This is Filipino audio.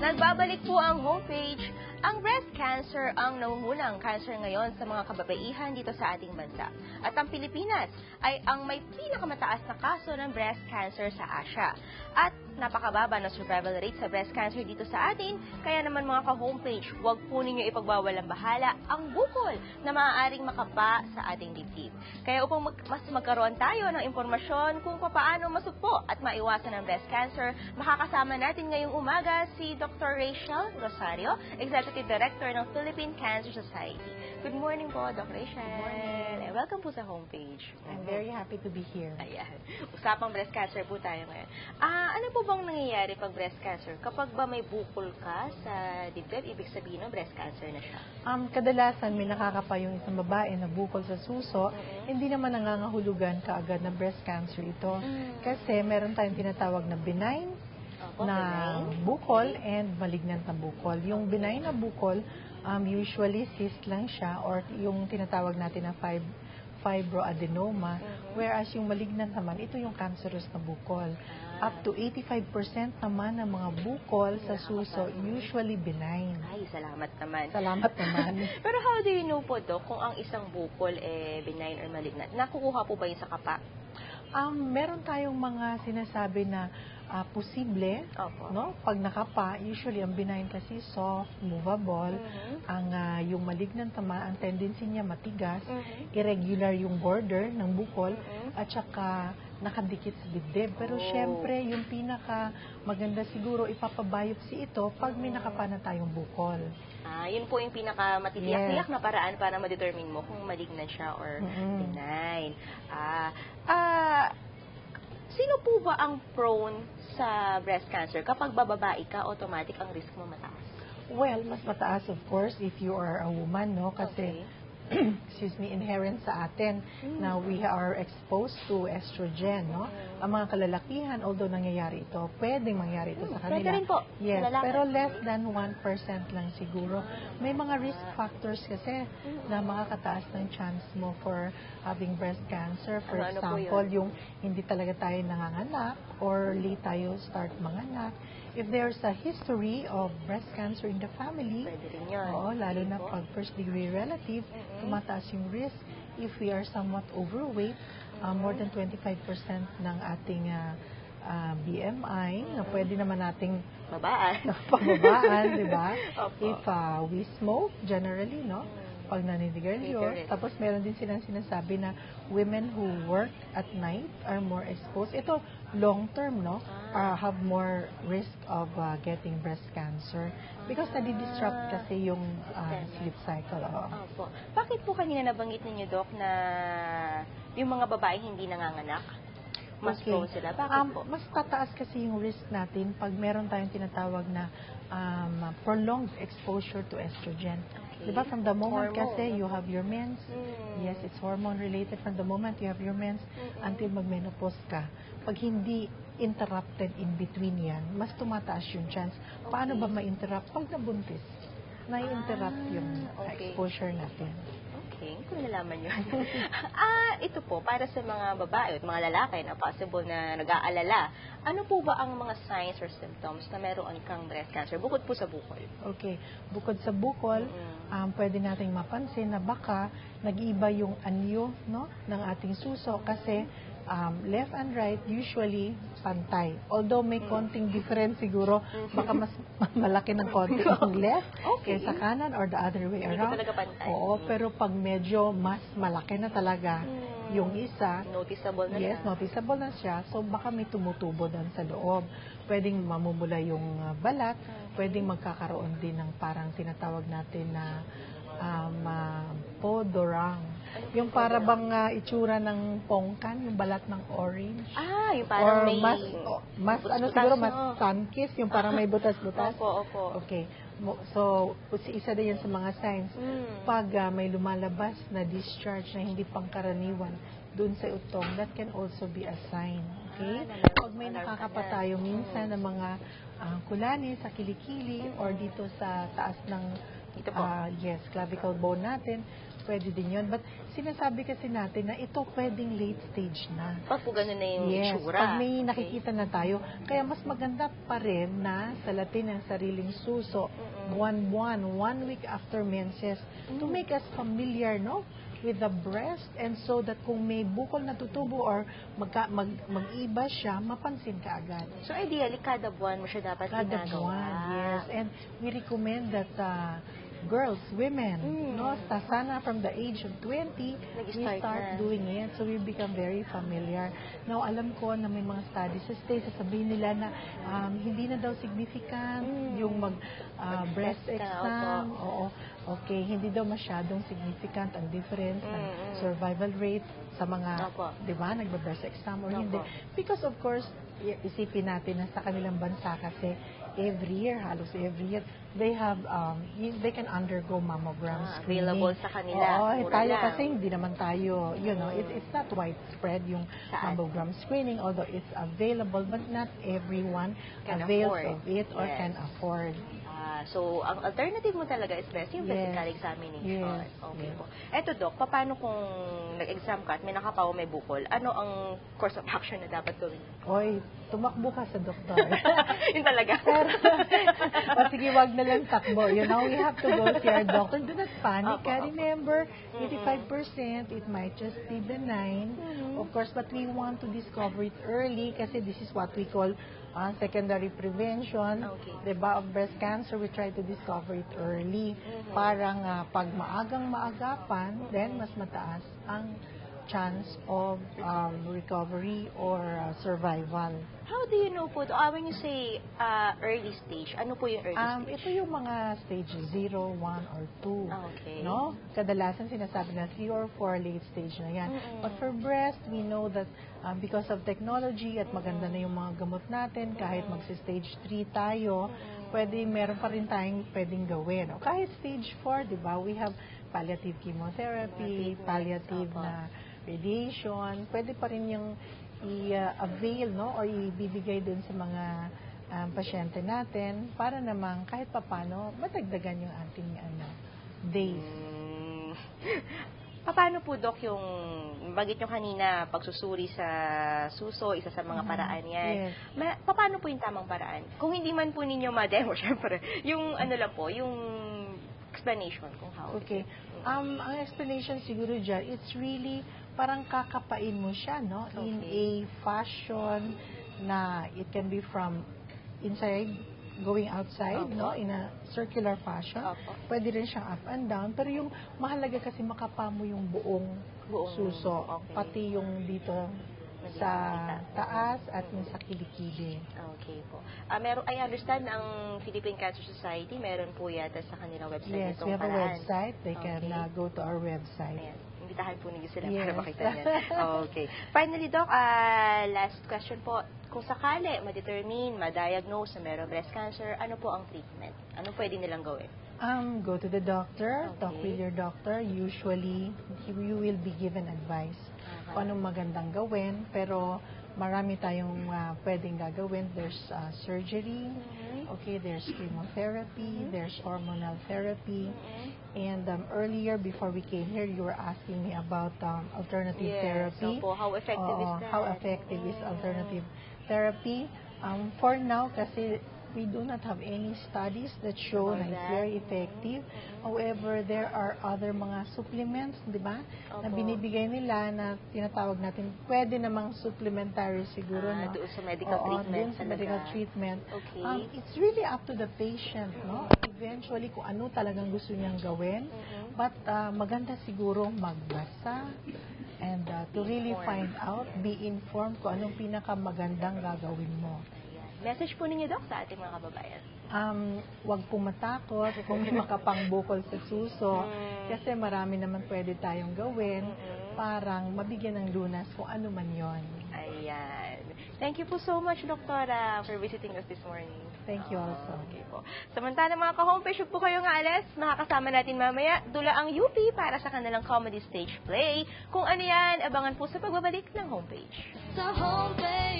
Nagbabalik po ang homepage. Ang breast cancer ang nangungunang cancer ngayon sa mga kababaihan dito sa ating bansa. At ang Pilipinas ay ang may pinakamataas na kaso ng breast cancer sa Asia. At napakababa na survival rate sa breast cancer dito sa atin. Kaya naman mga ka-homepage, huwag po ninyo ipagbawalang bahala ang bukol na maaaring makapa sa ating dibdib. Kaya upang mas magkaroon tayo ng impormasyon kung paano masugpo at maiwasan ang breast cancer, makakasama natin ngayong umaga si Dr. Rachel Rosario, Executive Director ng Philippine Cancer Society. Good morning po, Dr. Rachel. Good morning. Welcome po sa homepage. I'm very happy to be here. Ayan. Usapang breast cancer po tayo ngayon. Ano po bang nangyayari pag breast cancer? Kapag ba may bukol ka sa dibdib, ibig sabihin ng breast cancer na siya? Kadalasan may nakakapa yung isang babae na bukol sa suso, hindi naman nangangahulugan kaagad na breast cancer ito. Kasi meron tayong tinatawag na benign na bukol and malignant na bukol. Yung benign na bukol, usually cyst lang siya or yung tinatawag natin na fibroadenoma, whereas yung malignant naman, ito yung cancerous na bukol. Up to 85% naman ng mga bukol sa suso, usually benign. Ay, salamat naman. Salamat naman. Pero how do you know po, Doc, kung ang isang bukol benign or malignant? Nakukuha po ba yun sa kapa? Meron tayong mga sinasabi na posible, no? Pag nakapa, usually ang benign kasi soft, movable. Yung malignant naman, ang tendency niya matigas, irregular yung border ng bukol, at saka nakadikit sa dibdib. Pero syempre, yung pinaka maganda siguro ipapabiopsy ito pag may nakapa na tayong bukol. Yun po yung pinaka matitiyak-tiyak na paraan para ma-determine mo kung malignant siya or benign. Sino po ba ang prone sa breast cancer? Kapag bababae ka, automatic ang risk mo mataas. Well, mas mataas of course if you are a woman, no? Kasi excuse me, inherent sa atin na we are exposed to estrogen, no? Ang mga kalalakihan, although nangyayari ito, pwedeng mangyari ito sa kanila. Pwede rin po. Yes, pero less than 1% lang siguro. May mga risk factors kasi na makakataas ng chance mo for having breast cancer. For example, yung hindi talaga tayo nanganganak or late tayo start manganak. If there's a history of breast cancer in the family, lalo na pag first degree relative, tumataas yung risk. If we are somewhat overweight, more than 25% ng ating BMI, na pwede naman nating pababaan, di ba? If we smoke, generally, no? Pag naninigarilyo. Tapos meron din silang sinasabi na women who work at night are more exposed. Ito, long term, no? Have more risk of getting breast cancer because nadi-disrupt kasi yung sleep cycle. Opo. Bakit po kanina nabanggit ninyo, Doc, na yung mga babae hindi nanganganak? Mas prone sila. Bakit po? Mas tataas kasi yung risk natin pag meron tayong tinatawag na prolonged exposure to estrogen. Diba, from the moment kasi you have your mens, yes, it's hormone related from the moment you have your mens until mag-menopause ka. Pag hindi interrupted in between yan, mas tumataas yung chance. Paano ba ma-interrupt? Pag nabuntis, na-interrupt yung exposure natin. Okay, kung nalaman nyo. Ito po, para sa mga babae at mga lalaki na possible na nag-aalala, ano po ba ang mga signs or symptoms na meron kang breast cancer bukod po sa bukol? Okay, bukod sa bukol, pwede nating mapansin na baka nag-iiba yung anyo, no, ng ating suso kasi left and right usually pantay. Although may konting difference siguro, baka mas malaki ng konti ang left kaysa kanan or the other way around. Hindi talaga pantay. Oo, pero pag medyo mas malaki na talaga yung isa, noticeable na yes, siya. noticeable na siya. So baka may tumutubo doon sa loob. Pwedeng mamumula yung balat, pwedeng magkakaroon din ng parang tinatawag natin na podorang. Yung para bang itsura ng pongkan, yung balat ng orange. Yung parang or may mas siguro mas sun-kissed, yung parang may butas-butas. Opo. Okay. So, isa din yan sa mga signs. Pag may lumalabas na discharge na hindi pangkaraniwan doon sa utong, that can also be a sign. Okay? Pag may nakakapa tayo minsan ng mga kulani sa kilikili or dito sa taas ng clavicle bone natin, pwede din yun. But sinasabi kasi natin na ito pwedeng late stage na. Pag po ganun na yung itsura. Pag may nakikita na tayo. Kaya mas maganda pa rin na salatin ang sariling suso buwan-buwan, 1 week after menses to make us familiar, no? With the breast, and so that kung may bukol na tutubo or mag-iba siya, mapansin ka agad. So ideally, kada buwan mo siya dapat Kada ginagawa. buwan, yes. And we recommend that girls, women, no, sana from the age of 20, we start doing it. So we become very familiar. Now, alam ko na may mga studies sa States, sasabihin nila na hindi na daw significant yung breast exam. Oo. Okay, hindi daw masyadong significant ang difference ng survival rate sa mga, di ba, nagba-breast exam or hindi. Because of course, isipin natin na sa kanilang bansa kasi halos every year, they have, they can undergo mammogram screening. Available sa kanila. Oo, tayo kasi hindi naman tayo, it's not widespread yung mammogram screening, although it's available, but not everyone avails of it or can afford. So, ang alternative mo talaga is best yung physical examination. Okay po. Eto, Doc, paano kung nag-exam ka at may nakapaw, may bukol? Ano ang course of action na dapat gawin? Oy, tumakbo ka sa doktor. Yun talaga. Pero, sige, wag na lang takbo. We have to go see our doctor. Do not panic. Remember, 85%, it might just be benign. Of course, but we want to discover it early kasi this is what we call secondary prevention, diba, of breast cancer. We try to discover it early para nga pag maagapan, then mas mataas ang chance of recovery or survival. How do you know po, when you say early stage, ano po yung early stage? Ito yung mga stage 0, 1, or 2. Okay. No? Kadalasan sinasabi na 3 or 4 late stage na yan. But for breast, we know that because of technology at maganda na yung mga gamot natin, kahit magsi-stage 3 tayo, meron pa rin tayong pwedeng gawin. O kahit stage 4, di ba? We have palliative chemotherapy, palliative na radiation, pwede pa rin yung i-avail, no, or ibibigay dun sa mga pasyente natin para naman kahit papano matagdagan yung ating days. Paano po, Doc, yung bagit nyo kanina, pagsusuri sa suso, isa sa mga paraan yan. Yes. Paano po yung tamang paraan? Kung hindi man po ninyo ma-demo, syempre, yung ano lang po, yung explanation kung how. Okay. Ang explanation siguro dyan, it's really parang kakapain mo siya, no? In a fashion na it can be from inside going outside, no? In a circular fashion. Pwede rin siyang up and down. Pero yung mahalaga kasi makapa mo yung buong suso. Pati yung dito sa taas at yung sa kilikili. Okay po. I understand ang Philippine Cancer Society, meron po yata sa kanilang website. Yes, we have a website. They can go to our website. Ayan. Imbitahan po ninyo sila para makita niyan. Okay. Finally, Doc, last question po. Kung sakali ma-determine, ma-diagnose na meron breast cancer, ano po ang treatment? Ano pwede nilang gawin? Go to the doctor, talk with your doctor. Usually, you will be given advice kung anong magandang gawin, pero marami tayong pwedeng gagawin. There's surgery, there's chemotherapy, there's hormonal therapy, and earlier, before we came here, you were asking me about alternative therapy. So, how effective is that? How effective is alternative therapy? For now, kasi we do not have any studies that show na it's very effective. However, there are other mga supplements, di ba? Na binibigay nila na tinatawag natin, pwede namang supplementary siguro. Doon sa medical treatment. Doon sa medical treatment. It's really up to the patient, no? Eventually, kung ano talagang gusto niyang gawin. But maganda siguro magbasa and to really find out, be informed kung anong pinakamagandang gagawin mo. Message po ninyo, Doc, sa ating mga kababayan. Huwag po matakot kung may makapangbukol sa suso kasi marami naman pwede tayong gawin parang mabigyan ng lunas kung ano man yon. Ayan. Thank you po so much, Doktora, for visiting us this morning. Thank you also. Okay po. Samantala mga ka-homepage, huwag po kayong alis. Makakasama natin mamaya dula ang UP para sa kanilang comedy stage play. Kung ano yan, abangan po sa pagbabalik ng homepage. Sa homepage.